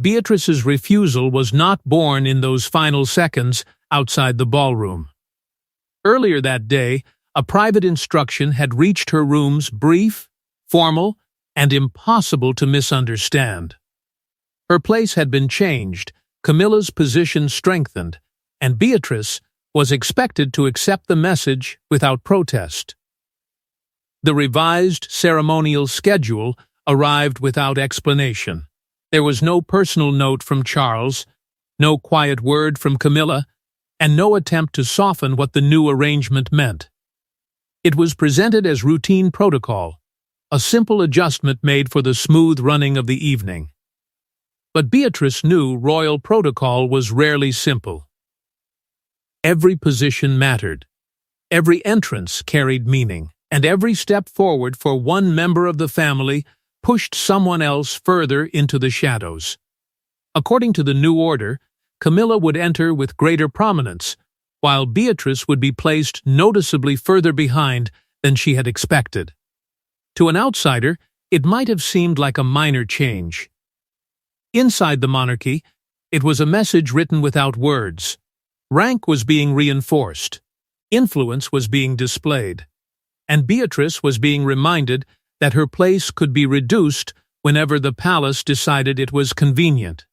Beatrice's refusal was not born in those final seconds outside the ballroom. Earlier that day, a private instruction had reached her rooms, brief, formal, and impossible to misunderstand. Her place had been changed, Camilla's position strengthened, and Beatrice was expected to accept the message without protest. The revised ceremonial schedule arrived without explanation. There was no personal note from Charles, no quiet word from Camilla, and no attempt to soften what the new arrangement meant. It was presented as routine protocol, a simple adjustment made for the smooth running of the evening. But Beatrice knew royal protocol was rarely simple. Every position mattered, every entrance carried meaning, and every step forward for one member of the family pushed someone else further into the shadows. According to the new order, Camilla would enter with greater prominence, while Beatrice would be placed noticeably further behind than she had expected. To an outsider, it might have seemed like a minor change. Inside the monarchy, it was a message written without words. Rank was being reinforced, influence was being displayed, and Beatrice was being reminded that her place could be reduced whenever the palace decided it was convenient.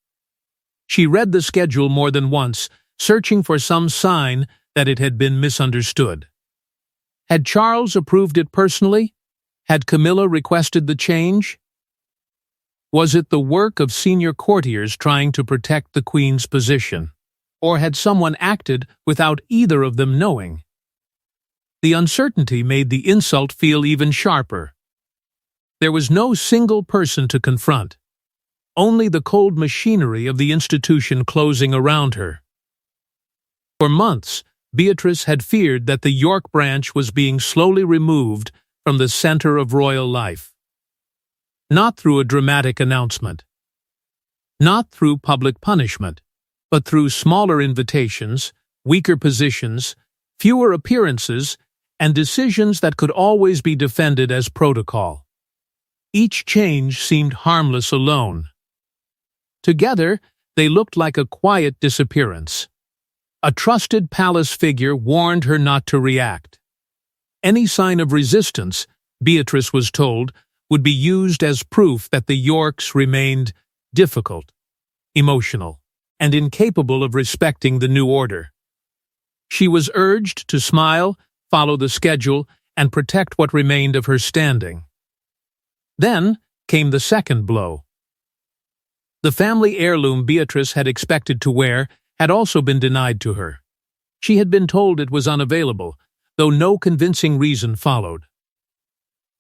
She read the schedule more than once, searching for some sign that it had been misunderstood. Had Charles approved it personally? Had Camilla requested the change? Was it the work of senior courtiers trying to protect the Queen's position? Or had someone acted without either of them knowing? The uncertainty made the insult feel even sharper. There was no single person to confront, only the cold machinery of the institution closing around her. For months, Beatrice had feared that the York branch was being slowly removed from the center of royal life. Not through a dramatic announcement, not through public punishment, but through smaller invitations, weaker positions, fewer appearances, and decisions that could always be defended as protocol. Each change seemed harmless alone. Together, they looked like a quiet disappearance. A trusted palace figure warned her not to react. Any sign of resistance, Beatrice was told, would be used as proof that the Yorks remained difficult, emotional, and incapable of respecting the new order. She was urged to smile, follow the schedule, and protect what remained of her standing. Then came the second blow. The family heirloom Beatrice had expected to wear had also been denied to her. She had been told it was unavailable, though no convincing reason followed.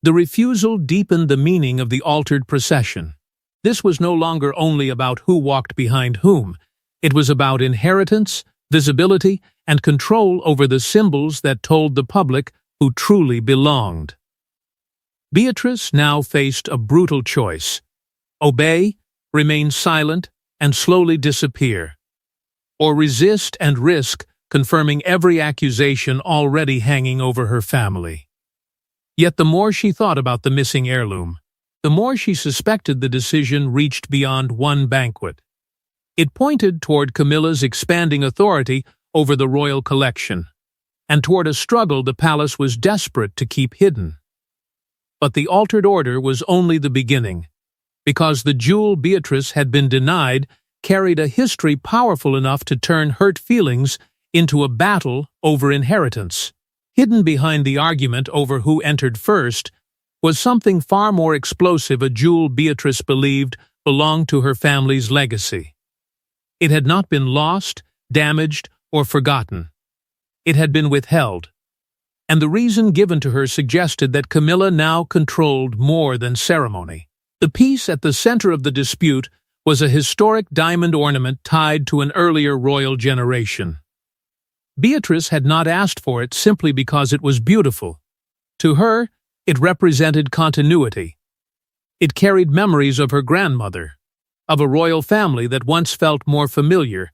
The refusal deepened the meaning of the altered procession. This was no longer only about who walked behind whom. It was about inheritance, visibility, and control over the symbols that told the public who truly belonged. Beatrice now faced a brutal choice: obey, remain silent, and slowly disappear, or resist and risk confirming every accusation already hanging over her family. Yet the more she thought about the missing heirloom, the more she suspected the decision reached beyond one banquet. It pointed toward Camilla's expanding authority over the royal collection, and toward a struggle the palace was desperate to keep hidden. But the altered order was only the beginning, because the jewel Beatrice had been denied carried a history powerful enough to turn hurt feelings into a battle over inheritance. Hidden behind the argument over who entered first was something far more explosive, a jewel Beatrice believed belonged to her family's legacy. It had not been lost, damaged, or forgotten. It had been withheld, and the reason given to her suggested that Camilla now controlled more than ceremony. The piece at the center of the dispute was a historic diamond ornament tied to an earlier royal generation. Beatrice had not asked for it simply because it was beautiful. To her, it represented continuity. It carried memories of her grandmother, of a royal family that once felt more familiar,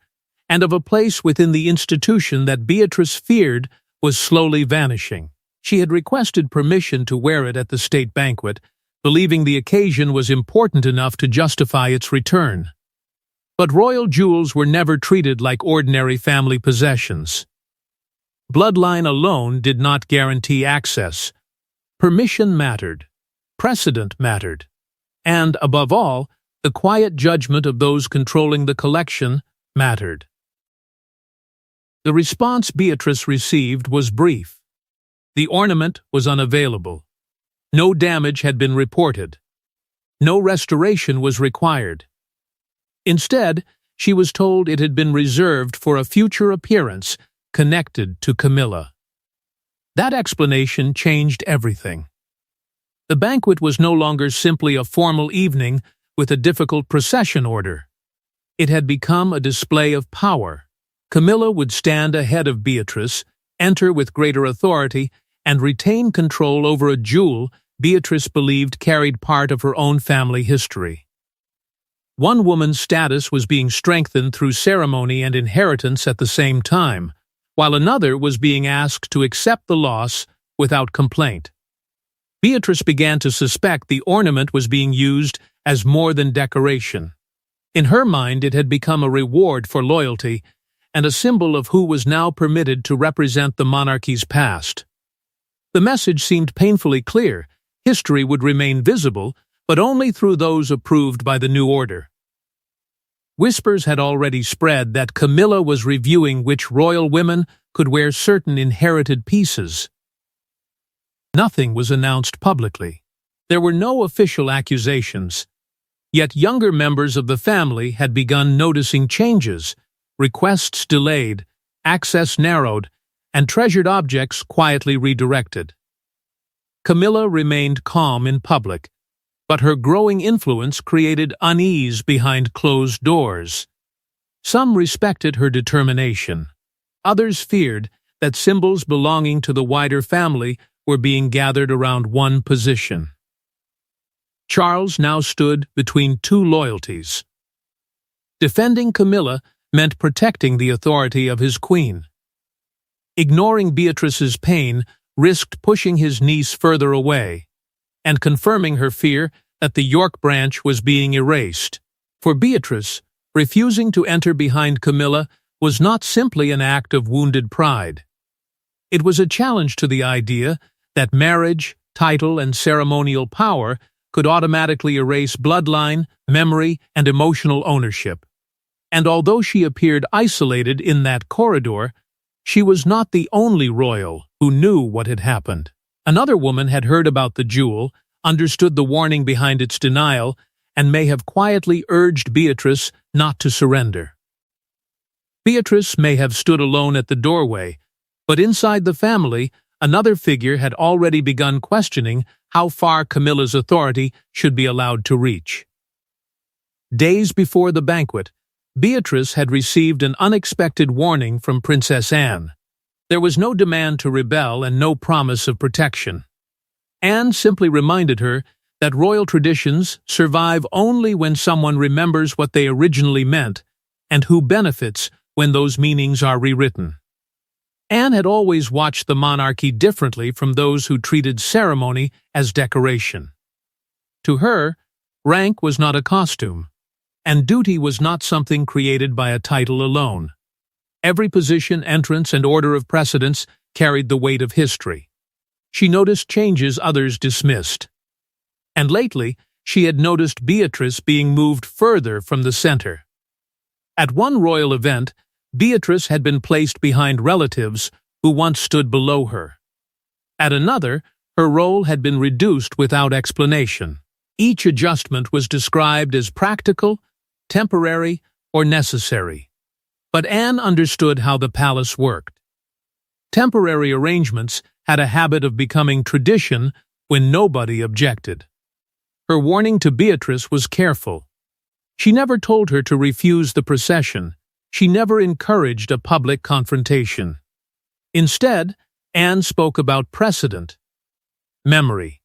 and of a place within the institution that Beatrice feared was slowly vanishing. She had requested permission to wear it at the state banquet, believing the occasion was important enough to justify its return. But royal jewels were never treated like ordinary family possessions. Bloodline alone did not guarantee access. Permission mattered. Precedent mattered. And, above all, the quiet judgment of those controlling the collection mattered. The response Beatrice received was brief. The ornament was unavailable. No damage had been reported. No restoration was required. Instead, she was told it had been reserved for a future appearance connected to Camilla. That explanation changed everything. The banquet was no longer simply a formal evening with a difficult procession order. It had become a display of power. Camilla would stand ahead of Beatrice, enter with greater authority, and retain control over a jewel Beatrice believed carried part of her own family history. One woman's status was being strengthened through ceremony and inheritance at the same time, while another was being asked to accept the loss without complaint. Beatrice began to suspect the ornament was being used as more than decoration. In her mind, it had become a reward for loyalty and a symbol of who was now permitted to represent the monarchy's past. The message seemed painfully clear. History would remain visible, but only through those approved by the new order. Whispers had already spread that Camilla was reviewing which royal women could wear certain inherited pieces. Nothing was announced publicly. There were no official accusations. Yet younger members of the family had begun noticing changes, requests delayed, access narrowed, and treasured objects quietly redirected. Camilla remained calm in public, but her growing influence created unease behind closed doors. Some respected her determination. Others feared that symbols belonging to the wider family were being gathered around one position. Charles now stood between two loyalties. Defending Camilla meant protecting the authority of his queen. Ignoring Beatrice's pain risked pushing his niece further away, and confirming her fear that the York branch was being erased. For Beatrice, refusing to enter behind Camilla was not simply an act of wounded pride. It was a challenge to the idea that marriage, title, and ceremonial power could automatically erase bloodline, memory, and emotional ownership. And although she appeared isolated in that corridor, she was not the only royal who knew what had happened. Another woman had heard about the jewel, understood the warning behind its denial, and may have quietly urged Beatrice not to surrender. Beatrice may have stood alone at the doorway, but inside the family, another figure had already begun questioning how far Camilla's authority should be allowed to reach. Days before the banquet, Beatrice had received an unexpected warning from Princess Anne. There was no demand to rebel and no promise of protection. Anne simply reminded her that royal traditions survive only when someone remembers what they originally meant and who benefits when those meanings are rewritten. Anne had always watched the monarchy differently from those who treated ceremony as decoration. To her, rank was not a costume, and duty was not something created by a title alone. Every position, entrance, and order of precedence carried the weight of history. She noticed changes others dismissed. And lately, she had noticed Beatrice being moved further from the center. At one royal event, Beatrice had been placed behind relatives who once stood below her. At another, her role had been reduced without explanation. Each adjustment was described as practical, temporary, or necessary. But Anne understood how the palace worked. Temporary arrangements had a habit of becoming tradition when nobody objected. Her warning to Beatrice was careful. She never told her to refuse the procession. She never encouraged a public confrontation. Instead, Anne spoke about precedent, memory,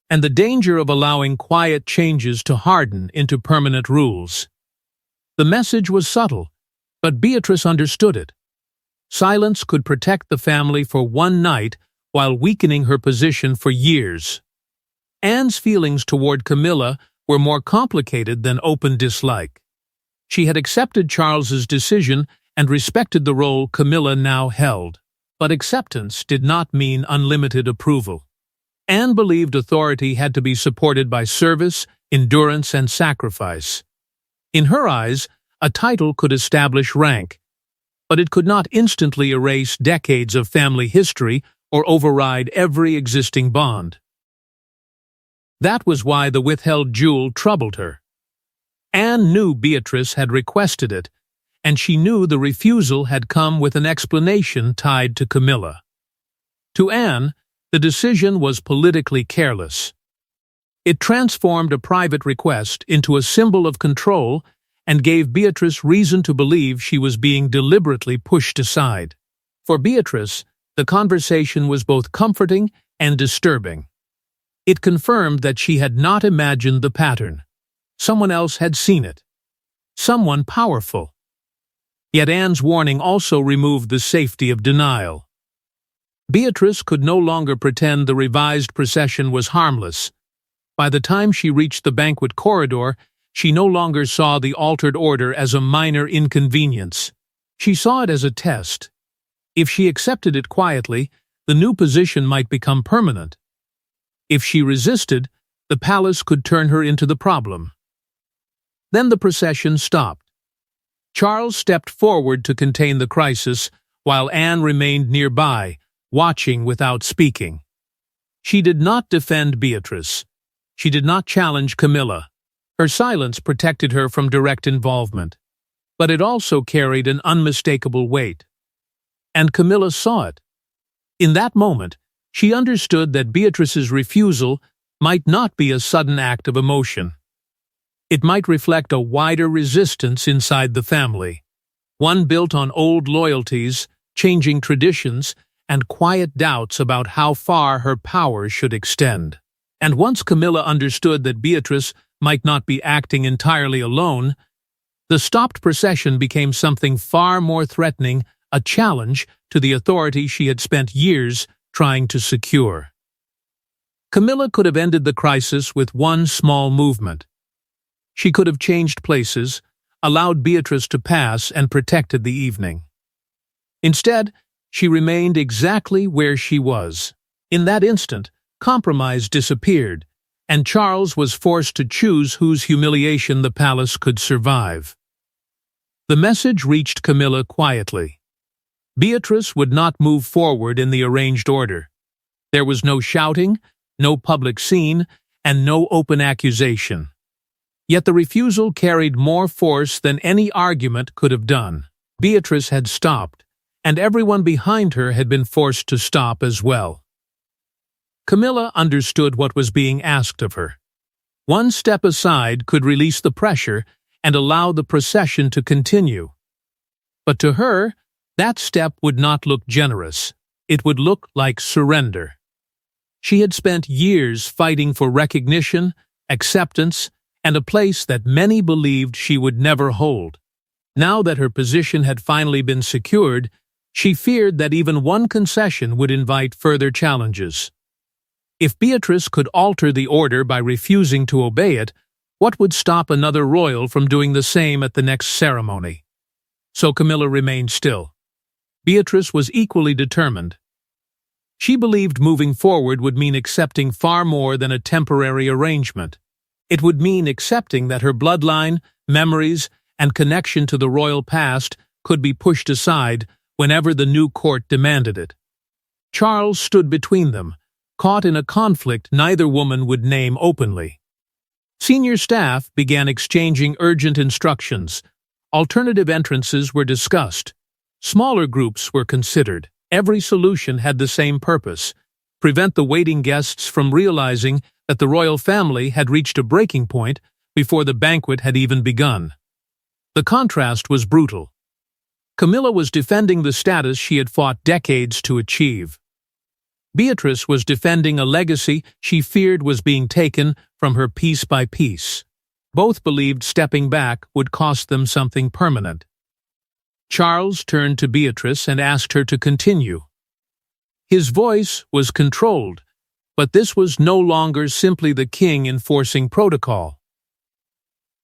and the danger of allowing quiet changes to harden into permanent rules. The message was subtle, but Beatrice understood it. Silence could protect the family for one night while weakening her position for years. Anne's feelings toward Camilla were more complicated than open dislike. She had accepted Charles's decision and respected the role Camilla now held. But acceptance did not mean unlimited approval. Anne believed authority had to be supported by service, endurance, and sacrifice. In her eyes, a title could establish rank, but it could not instantly erase decades of family history or override every existing bond. That was why the withheld jewel troubled her. Anne knew Beatrice had requested it, and she knew the refusal had come with an explanation tied to Camilla. To Anne, the decision was politically careless. It transformed a private request into a symbol of control and gave Beatrice reason to believe she was being deliberately pushed aside. For Beatrice, the conversation was both comforting and disturbing. It confirmed that she had not imagined the pattern. Someone else had seen it. Someone powerful. Yet Anne's warning also removed the safety of denial. Beatrice could no longer pretend the revised procession was harmless. By the time she reached the banquet corridor, she no longer saw the altered order as a minor inconvenience. She saw it as a test. If she accepted it quietly, the new position might become permanent. If she resisted, the palace could turn her into the problem. Then the procession stopped. Charles stepped forward to contain the crisis, while Anne remained nearby, watching without speaking. She did not defend Beatrice. She did not challenge Camilla. Her silence protected her from direct involvement. But it also carried an unmistakable weight. And Camilla saw it. In that moment, she understood that Beatrice's refusal might not be a sudden act of emotion. It might reflect a wider resistance inside the family, one built on old loyalties, changing traditions, and quiet doubts about how far her power should extend. And once Camilla understood that Beatrice might not be acting entirely alone, the stopped procession became something far more threatening, a challenge to the authority she had spent years trying to secure. Camilla could have ended the crisis with one small movement. She could have changed places, allowed Beatrice to pass, and protected the evening. Instead, she remained exactly where she was. In that instant, compromise disappeared, and Charles was forced to choose whose humiliation the palace could survive. The message reached Camilla quietly. Beatrice would not move forward in the arranged order. There was no shouting, no public scene, and no open accusation. Yet the refusal carried more force than any argument could have done. Beatrice had stopped, and everyone behind her had been forced to stop as well. Camilla understood what was being asked of her. One step aside could release the pressure and allow the procession to continue. But to her, that step would not look generous. It would look like surrender. She had spent years fighting for recognition, acceptance, and a place that many believed she would never hold. Now that her position had finally been secured, she feared that even one concession would invite further challenges. If Beatrice could alter the order by refusing to obey it, what would stop another royal from doing the same at the next ceremony? So Camilla remained still. Beatrice was equally determined. She believed moving forward would mean accepting far more than a temporary arrangement. It would mean accepting that her bloodline, memories, and connection to the royal past could be pushed aside whenever the new court demanded it. Charles stood between them, caught in a conflict neither woman would name openly. Senior staff began exchanging urgent instructions. Alternative entrances were discussed. Smaller groups were considered. Every solution had the same purpose: prevent the waiting guests from realizing that the royal family had reached a breaking point before the banquet had even begun. The contrast was brutal. Camilla was defending the status she had fought decades to achieve. Beatrice was defending a legacy she feared was being taken from her piece by piece. Both believed stepping back would cost them something permanent. Charles turned to Beatrice and asked her to continue. His voice was controlled, but this was no longer simply the king enforcing protocol.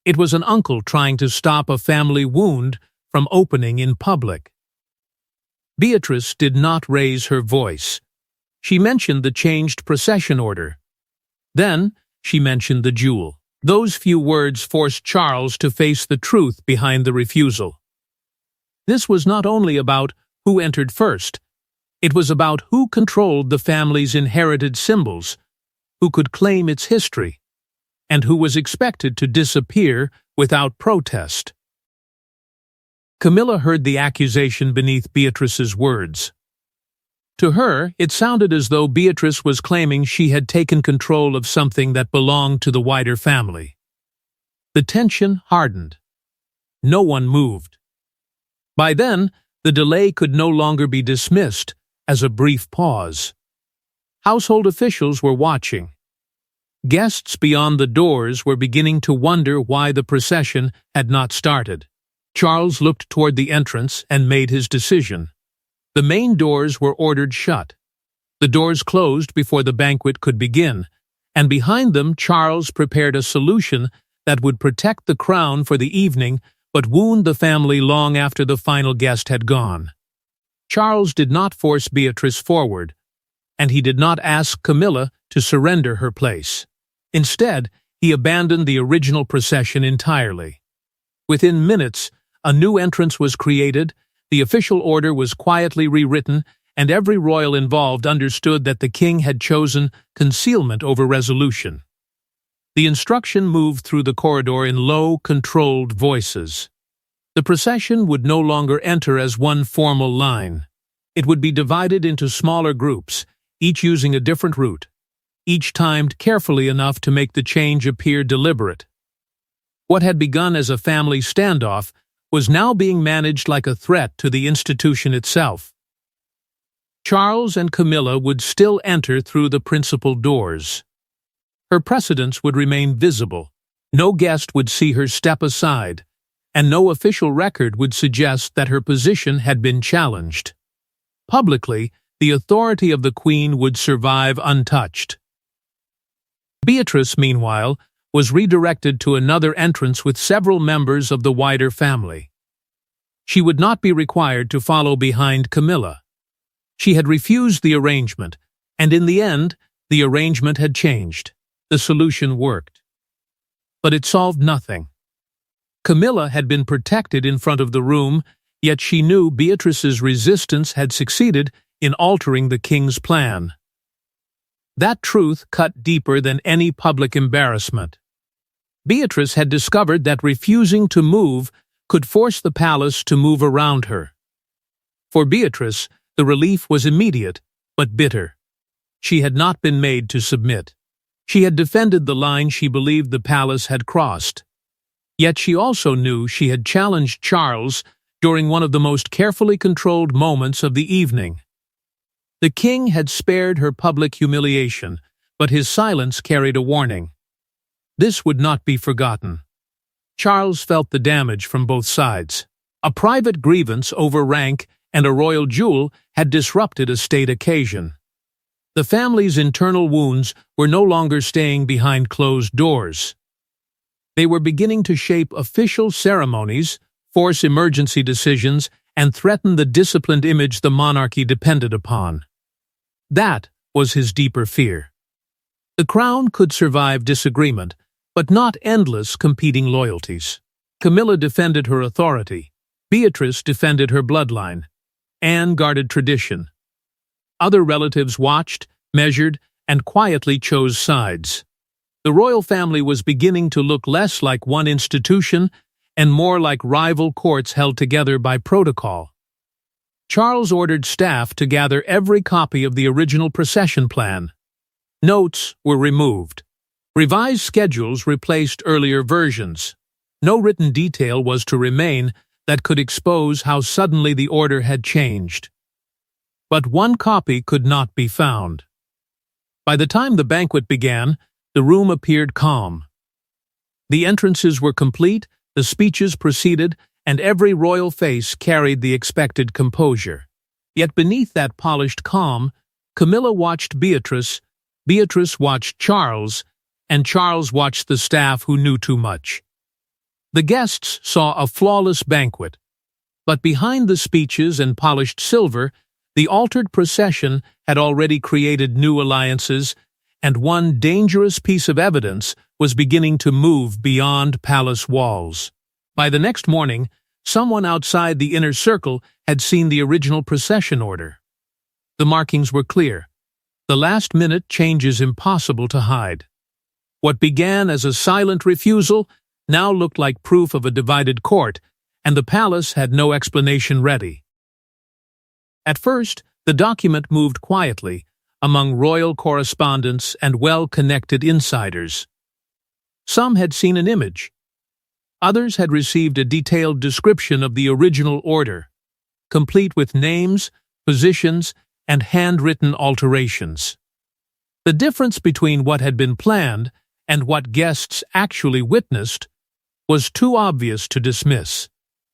It was an uncle trying to stop a family wound from opening in public. Beatrice did not raise her voice. She mentioned the changed procession order. Then she mentioned the jewel. Those few words forced Charles to face the truth behind the refusal. This was not only about who entered first. It was about who controlled the family's inherited symbols, who could claim its history, and who was expected to disappear without protest. Camilla heard the accusation beneath Beatrice's words. To her, it sounded as though Beatrice was claiming she had taken control of something that belonged to the wider family. The tension hardened. No one moved. By then, the delay could no longer be dismissed as a brief pause. Household officials were watching. Guests beyond the doors were beginning to wonder why the procession had not started. Charles looked toward the entrance and made his decision. The main doors were ordered shut. The doors closed before the banquet could begin, and behind them Charles prepared a solution that would protect the crown for the evening but wound the family long after the final guest had gone. Charles did not force Beatrice forward, and he did not ask Camilla to surrender her place. Instead, he abandoned the original procession entirely. Within minutes, a new entrance was created, the official order was quietly rewritten, and every royal involved understood that the king had chosen concealment over resolution. The instruction moved through the corridor in low, controlled voices. The procession would no longer enter as one formal line. It would be divided into smaller groups, each using a different route, each timed carefully enough to make the change appear deliberate. What had begun as a family standoff was now being managed like a threat to the institution itself. Charles and Camilla would still enter through the principal doors. Her precedence would remain visible. No guest would see her step aside, and no official record would suggest that her position had been challenged. Publicly, the authority of the Queen would survive untouched. Beatrice, meanwhile, was redirected to another entrance with several members of the wider family. She would not be required to follow behind Camilla. She had refused the arrangement, and in the end, the arrangement had changed. The solution worked. But it solved nothing. Camilla had been protected in front of the room, yet she knew Beatrice's resistance had succeeded in altering the king's plan. That truth cut deeper than any public embarrassment. Beatrice had discovered that refusing to move could force the palace to move around her. For Beatrice, the relief was immediate, but bitter. She had not been made to submit. She had defended the line she believed the palace had crossed. Yet she also knew she had challenged Charles during one of the most carefully controlled moments of the evening. The king had spared her public humiliation, but his silence carried a warning. This would not be forgotten. Charles felt the damage from both sides. A private grievance over rank and a royal jewel had disrupted a state occasion. The family's internal wounds were no longer staying behind closed doors. They were beginning to shape official ceremonies, force emergency decisions, and threaten the disciplined image the monarchy depended upon. That was his deeper fear. The crown could survive disagreement, but not endless competing loyalties. Camilla defended her authority. Beatrice defended her bloodline. Anne guarded tradition. Other relatives watched, measured, and quietly chose sides. The royal family was beginning to look less like one institution and more like rival courts held together by protocol. Charles ordered staff to gather every copy of the original procession plan. Notes were removed. Revised schedules replaced earlier versions. No written detail was to remain that could expose how suddenly the order had changed. But one copy could not be found. By the time the banquet began, the room appeared calm. The entrances were complete, the speeches proceeded, and every royal face carried the expected composure. Yet beneath that polished calm, Camilla watched Beatrice, Beatrice watched Charles, and Charles watched the staff who knew too much. The guests saw a flawless banquet, but behind the speeches and polished silver, the altered procession had already created new alliances, and one dangerous piece of evidence was beginning to move beyond palace walls. By the next morning, someone outside the inner circle had seen the original procession order. The markings were clear. The last-minute changes impossible to hide. What began as a silent refusal now looked like proof of a divided court, and the palace had no explanation ready. At first, the document moved quietly among royal correspondents and well-connected insiders. Some had seen an image. Others had received a detailed description of the original order, complete with names, positions, and handwritten alterations. The difference between what had been planned and what guests actually witnessed was too obvious to dismiss.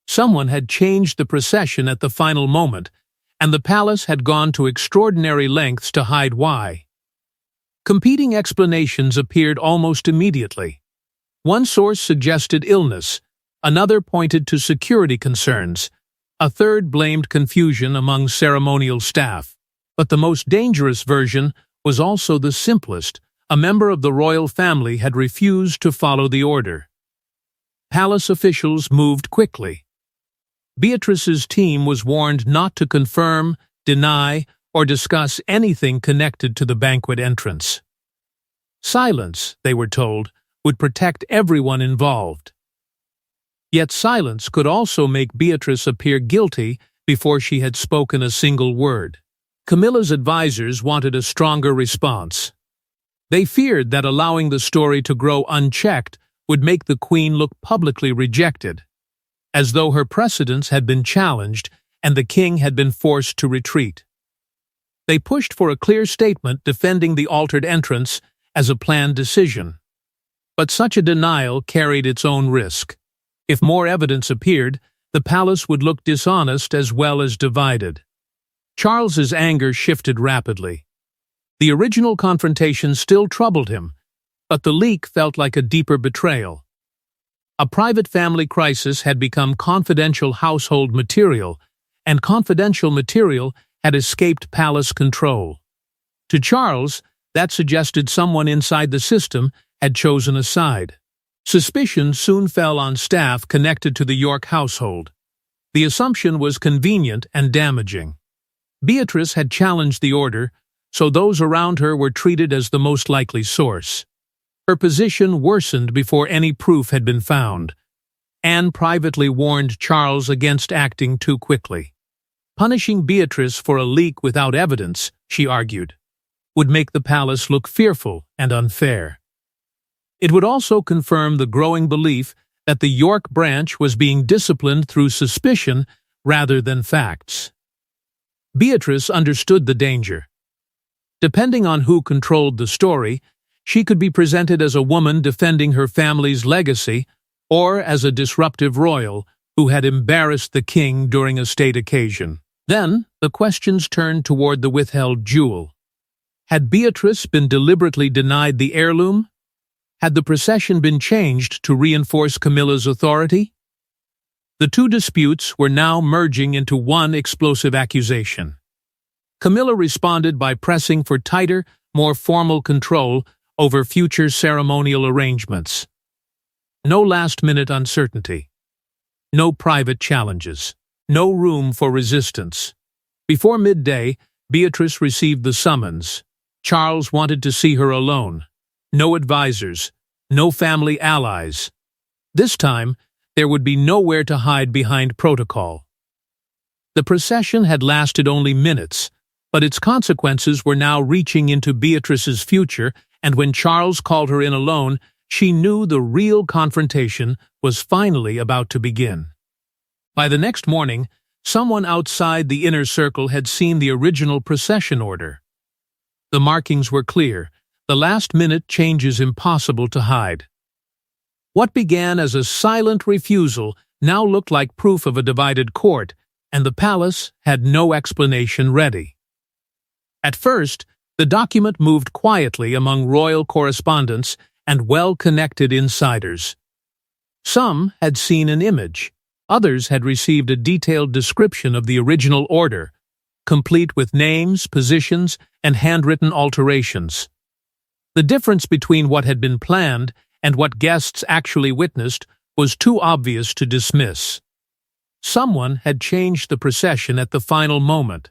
Someone had changed the procession at the final moment, and the palace had gone to extraordinary lengths to hide why. Competing explanations appeared almost immediately. One source suggested illness, another pointed to security concerns, a third blamed confusion among ceremonial staff. But the most dangerous version was also the simplest. A member of the royal family had refused to follow the order. Palace officials moved quickly. Beatrice's team was warned not to confirm, deny, or discuss anything connected to the banquet entrance. Silence, they were told, would protect everyone involved. Yet silence could also make Beatrice appear guilty before she had spoken a single word. Camilla's advisors wanted a stronger response. They feared that allowing the story to grow unchecked would make the queen look publicly rejected, as though her precedence had been challenged and the king had been forced to retreat. They pushed for a clear statement defending the altered entrance as a planned decision. But such a denial carried its own risk. If more evidence appeared, the palace would look dishonest as well as divided. Charles's anger shifted rapidly. The original confrontation still troubled him, but the leak felt like a deeper betrayal. A private family crisis had become confidential household material, and confidential material had escaped palace control. To Charles, that suggested someone inside the system had chosen a side. Suspicion soon fell on staff connected to the York household. The assumption was convenient and damaging. Beatrice had challenged the order, so those around her were treated as the most likely source. Her position worsened before any proof had been found. Anne privately warned Charles against acting too quickly. Punishing Beatrice for a leak without evidence, she argued, would make the palace look fearful and unfair. It would also confirm the growing belief that the York branch was being disciplined through suspicion rather than facts. Beatrice understood the danger. Depending on who controlled the story, she could be presented as a woman defending her family's legacy or as a disruptive royal who had embarrassed the king during a state occasion. Then, the questions turned toward the withheld jewel. Had Beatrice been deliberately denied the heirloom? Had the procession been changed to reinforce Camilla's authority? The two disputes were now merging into one explosive accusation. Camilla responded by pressing for tighter, more formal control over future ceremonial arrangements. No last-minute uncertainty. No private challenges. No room for resistance. Before midday, Beatrice received the summons. Charles wanted to see her alone. No advisors. No family allies. This time, there would be nowhere to hide behind protocol. The procession had lasted only minutes, but its consequences were now reaching into Beatrice's future, and when Charles called her in alone, she knew the real confrontation was finally about to begin. By the next morning, someone outside the inner circle had seen the original procession order. The markings were clear, the last-minute changes impossible to hide. What began as a silent refusal now looked like proof of a divided court, and the palace had no explanation ready. At first, the document moved quietly among royal correspondents and well-connected insiders. Some had seen an image. Others had received a detailed description of the original order, complete with names, positions, and handwritten alterations. The difference between what had been planned and what guests actually witnessed was too obvious to dismiss. Someone had changed the procession at the final moment,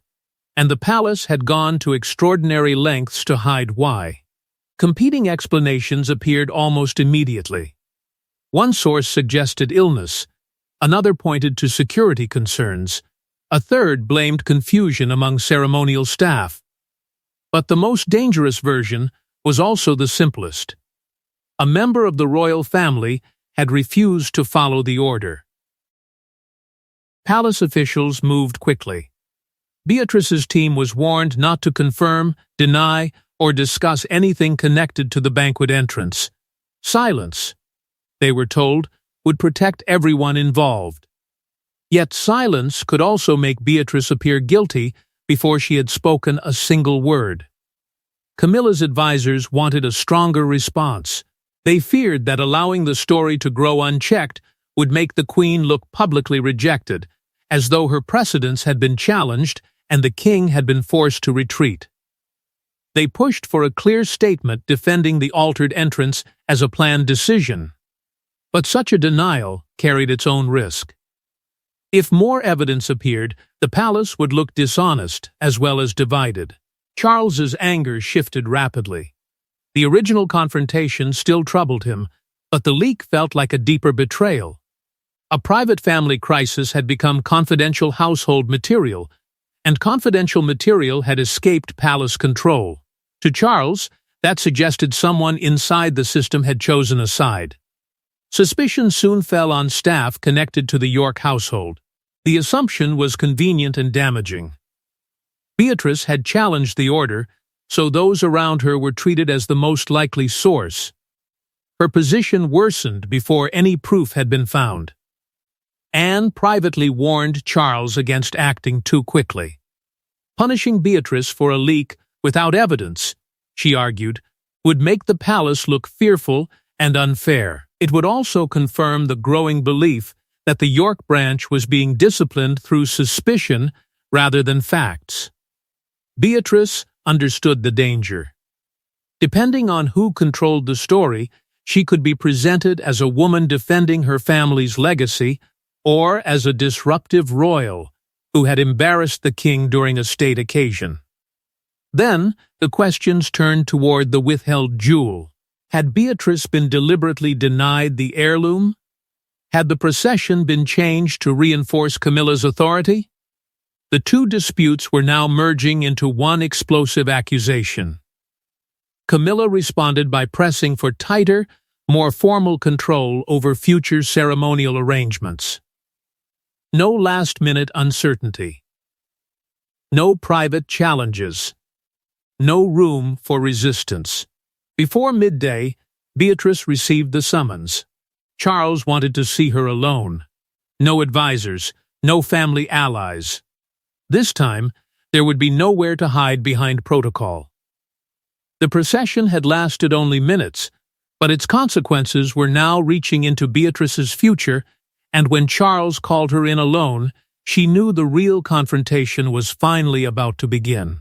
and the palace had gone to extraordinary lengths to hide why. Competing explanations appeared almost immediately. One source suggested illness, another pointed to security concerns, a third blamed confusion among ceremonial staff. But the most dangerous version was also the simplest. A member of the royal family had refused to follow the order. Palace officials moved quickly. Beatrice's team was warned not to confirm, deny, or discuss anything connected to the banquet entrance. Silence, they were told, would protect everyone involved. Yet silence could also make Beatrice appear guilty before she had spoken a single word. Camilla's advisors wanted a stronger response. They feared that allowing the story to grow unchecked would make the queen look publicly rejected, as though her precedence had been challenged and the king had been forced to retreat. They pushed for a clear statement defending the altered entrance as a planned decision. But such a denial carried its own risk. If more evidence appeared, the palace would look dishonest as well as divided. Charles's anger shifted rapidly. The original confrontation still troubled him, but the leak felt like a deeper betrayal. A private family crisis had become confidential household material, and confidential material had escaped palace control. To Charles, that suggested someone inside the system had chosen a side. Suspicion soon fell on staff connected to the York household. The assumption was convenient and damaging. Beatrice had challenged the order, so those around her were treated as the most likely source. Her position worsened before any proof had been found. Anne privately warned Charles against acting too quickly. Punishing Beatrice for a leak without evidence, she argued, would make the palace look fearful and unfair. It would also confirm the growing belief that the York branch was being disciplined through suspicion rather than facts. Beatrice understood the danger. Depending on who controlled the story, she could be presented as a woman defending her family's legacy or as a disruptive royal who had embarrassed the king during a state occasion. Then, the questions turned toward the withheld jewel. Had Beatrice been deliberately denied the heirloom? Had the procession been changed to reinforce Camilla's authority? The two disputes were now merging into one explosive accusation. Camilla responded by pressing for tighter, more formal control over future ceremonial arrangements. No last-minute uncertainty. No private challenges. No room for resistance. Before midday, Beatrice received the summons. Charles wanted to see her alone. No advisors, no family allies. This time, there would be nowhere to hide behind protocol. The procession had lasted only minutes, but its consequences were now reaching into Beatrice's future, and when Charles called her in alone, she knew the real confrontation was finally about to begin.